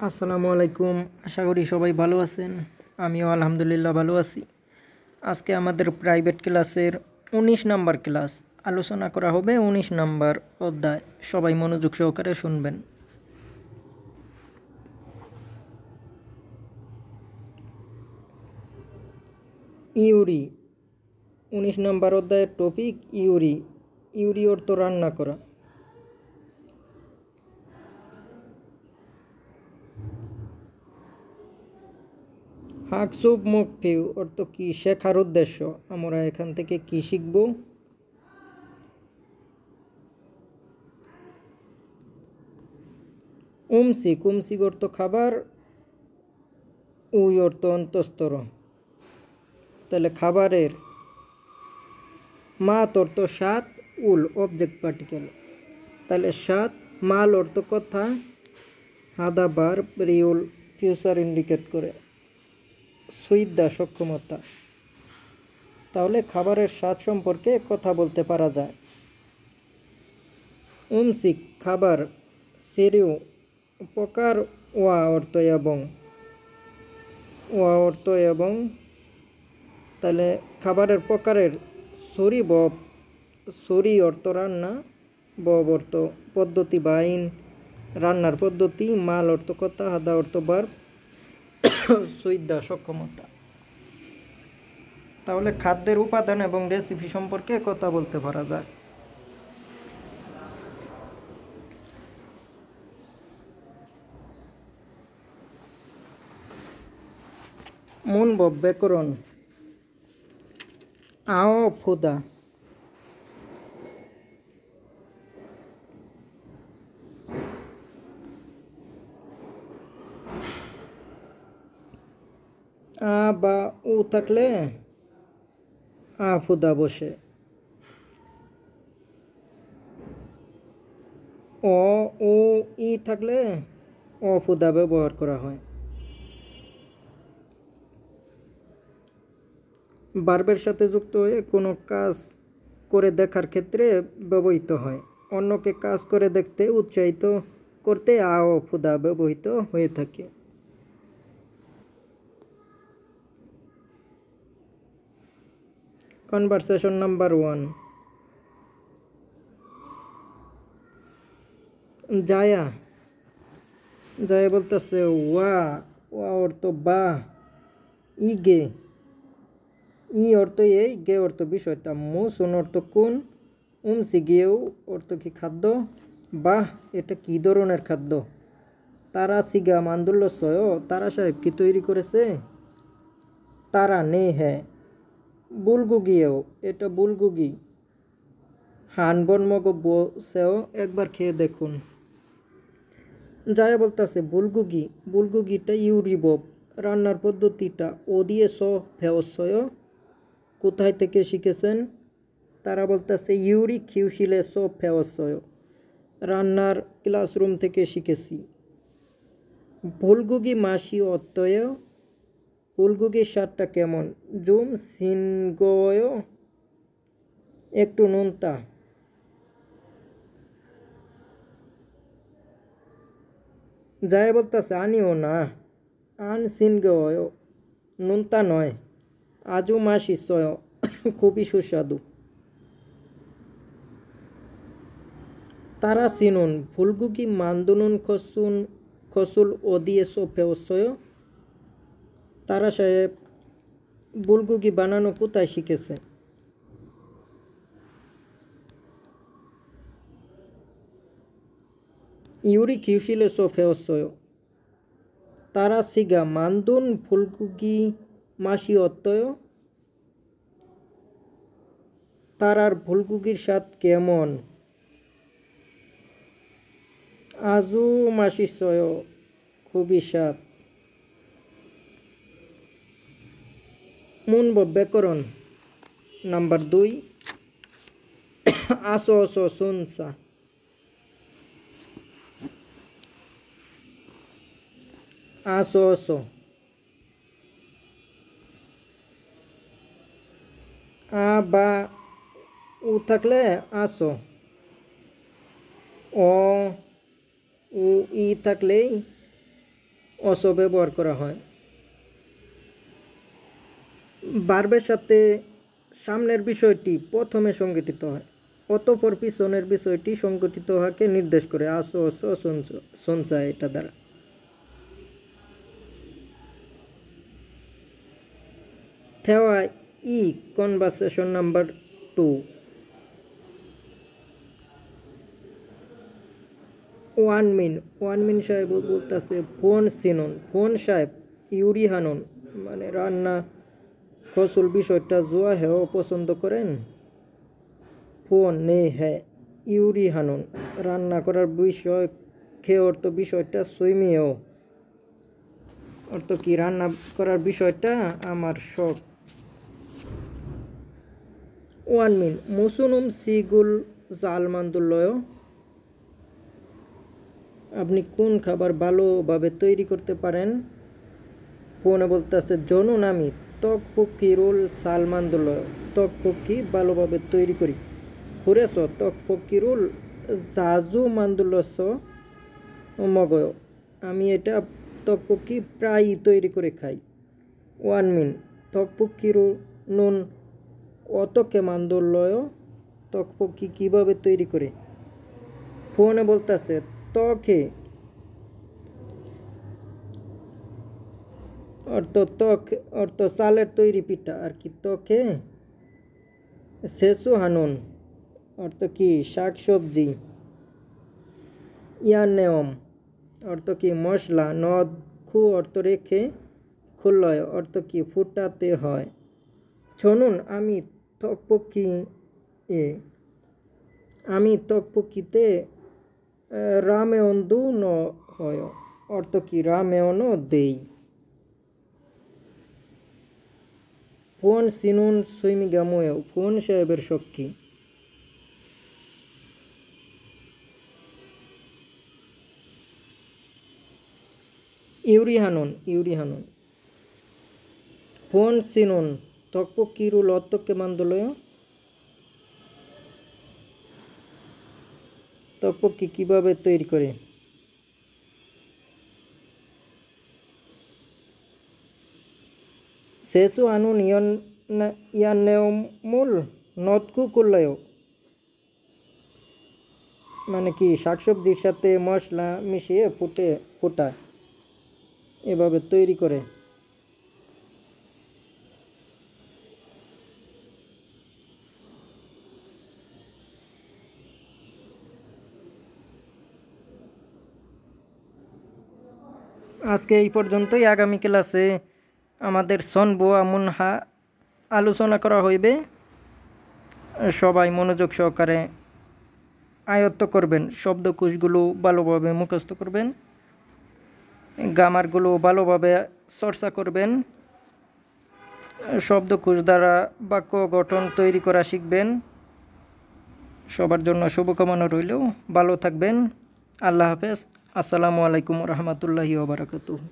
আসসালামু আলাইকুম। আশা করি সবাই ভালো আছেন। আমিও আলহামদুলিল্লাহ ভালো আছি। আজকে আমাদের প্রাইভেট ক্লাসের ১৯ নাম্বার ক্লাস আলোচনা করা হবে ১৯ নাম্বার অধ্যায়। সবাই মনোযোগ সহকারে শুনবেন। ইউরি ১৯ নাম্বার অধ্যায়ের টপিক ইউরি। ইউরি অর্থ রান্না করা। হাকসুব মুক্তিউ অর্থ কি? শেখার উদ্দেশ্য। আমরা এখান থেকে কি শিখব? উমসিক উমসিক অর্থ খাবার, উই অর্থ অন্তস্তর। তাহলে খাবারের মাত অর্থ সাত, উল অবজেক্ট পার্টিকেল। তাহলে সাত, মাল অর্থ কথা, হাদা বার, রিউল ফিউচার ইন্ডিকেট করে, সুইদা সক্ষমতা। তাহলে খাবারের স্বাদ সম্পর্কে কথা বলতে পারা যায়। উমসিক খাবার, সেরিউ প্রকার, ওয়া অর্থ এবং, ওয়া অর্থ এবং। তাহলে খাবারের প্রকারের সরি বব, সরি অর্থ রান্না, বব অর্থ পদ্ধতি বা আইন, রান্নার পদ্ধতি, মাল অর্থ কথা, হাদা অর্থ বার, সুইদা সক্ষমতা। তাহলে খাদ্যের উপাদান এবং রেসিপি সম্পর্কে কথা বলতে পারা যায়। মন বব ব্যাকরণ। আও ফুদা, আ বা উ থাকলে ফুদা বসে। অ ও ই থাকলে ফুদা ব্যবহার করা হয়। বার্বের সাথে যুক্ত হয়ে কোনো কাজ করে দেখার ক্ষেত্রে ব্যবহৃত হয়। অন্যকে কাজ করে দেখতে উৎসাহিত করতে ফুদা ব্যবহৃত হয়ে থাকে। Conversation number 1। জায়া, জায়া বলতেছে ওয়া, ওয়া অর্থ বা, ইগে, ই অর্থ এই, গে অর্থ বিষয়টা, মুসুন অর্থ কোন, উমসি গেউ অর্থ কি খাদ্য, বাহ এটা কি ধরনের খাদ্য, তারা সিগা মান্দুল্য সয় তারা সাহেব কি তৈরি করেছে, তারা নে হ্যাঁ, বুলগুগিয়েও এটা বুলগুগি, হানবন মগ বসেও একবার খেয়ে দেখুন। যায় বলতেছে বুলগুগি, বুলগুগিটা ইউরিবব, রান্নার পদ্ধতিটা ও দিয়ে ফেওসয়, কোথায় থেকে শিখেছেন? তারা বলতেছে ইউরি খিউশিলে ফেওসয়, রান্নার ক্লাসরুম থেকে শিখেছি। বুলগুগি মাসি অত্যয়, বুলগুগির স্বাদটা কেমন? জুম সিনগয় একটু নোনতা। যায় বলতেছে আনিও না, আন সিনগয় নোনতা নয়, আজু মাসি সয় খুবই সুস্বাদু। তারা সিনুন ফুলগুগি মান্দুনুন খসুল ওদিয়ে ফেওসয়, তারা সাহেব বুলগুগি বানানো কোথায় শিখেছে? ইউরি খিউশিলে ফেওসয়, তারা সিগা মান্দুন ফুলগুগি মাসি অত্যয়, তারার ফুলগুগির স্বাদ কেমন? আজু মাসি সয় খুবই স্বাদ। মুন ব্যাকরণ নাম্বার 2। আসো আসো সুনসা, আসো আসো, আ বা উ থাকলে আসো, অ উ ই থাকলেই অস ব্যবহার করা হয়। ভার্বের সাথে সামনের বিষয়টি প্রথমে সংগঠিত হয়, অতঃপর পিছনের বিষয়টি সংগঠিত হওয়াকে নির্দেশ করে। আসো অস সঞ্চয় এটা দ্বারা। থেওয়া ই কনভারসেশন নাম্বার 2। ওয়ানমিন সাহেব বলতেছে ফোন সিনন, ফোন সাহেব ইউরি হানন, মানে রান্না ফসল বিষয়টা জোয়া হেও পছন্দ করেন। ফোন নে হ্যাঁ ইউরি হানন, রান্না করার বিষয় খেয়ে অর্থ বিষয়টা সুইমিও, অর্থ কি রান্না করার বিষয়টা আমার শখ। ওয়ানমিন মুসুনুম সিগুল জালমান্দুল্লয়, আপনি কোন খাবার ভালোভাবে তৈরি করতে পারেন। ফোনে বলতেছে জনুন আমি ত্বক পক্ষীরুল সালমান্দুল্লয়, ত্বক পক্ষী ভালোভাবে তৈরি করি। খুরেছ ত্বক পক্ষীরুল জাজু মান্দুল্লস মগয়, আমি এটা ত্বক পক্ষী প্রায়ই তৈরি করে খাই। ওয়ানমিন ত্বক পক্ষীরু নুন অতকে মান্দুল্লয়, ত্বক পক্ষী কীভাবে তৈরি করে। ফোনে বলতেছে ত্বকে অর্থ চালের তৈরি পিঠা আর কি। ত্বকে সেসু হানুন অর্থ কি শাক সবজি। ইয়ানেয়ম অর্থ কি মশলা। নদ খু অর্থ রেখে, খুল্লয় অর্থ কি ফুটাতে হয়। ছনুন আমি ত্বকপক্ষী আমি ত্বকপক্ষীতে রামেয়ন দু ন হয়, অর্থ কি রামেয়নও দেই। ফোন সিনুন সুইমিগামুয়েও, ফোন সাহেবের শক্তি। ইউরি হানুন ফোন সিনুন ত্বকপক্ষীরু লত্তকে মান্দলয়, ত্বকপক্ষী কীভাবে তৈরি করে। সেসু আনুন ইয়ানেমুল নদকু কুল্লায়, মানে কি শাকসবজির সাথে মশলা মিশিয়ে ফুটায়, এভাবে তৈরি করে। আজকে এই পর্যন্তই। আগামী ক্লাসে আমাদের সনবোয়া মুনহা আলোচনা করা হইবে। সবাই মনোযোগ সহকারে আয়ত্ত করবেন, শব্দকোষগুলো ভালোভাবে মুখস্থ করবেন, গ্রামারগুলো ভালোভাবে চর্চা করবেন, শব্দকোষ দ্বারা বাক্য গঠন তৈরি করা শিখবেন। সবার জন্য শুভকামনা রইল। ভালো থাকবেন। আল্লাহ হাফেজ। আসসালামু আলাইকুম রহমতুল্লাহি ওয়া বারাকাতুহু।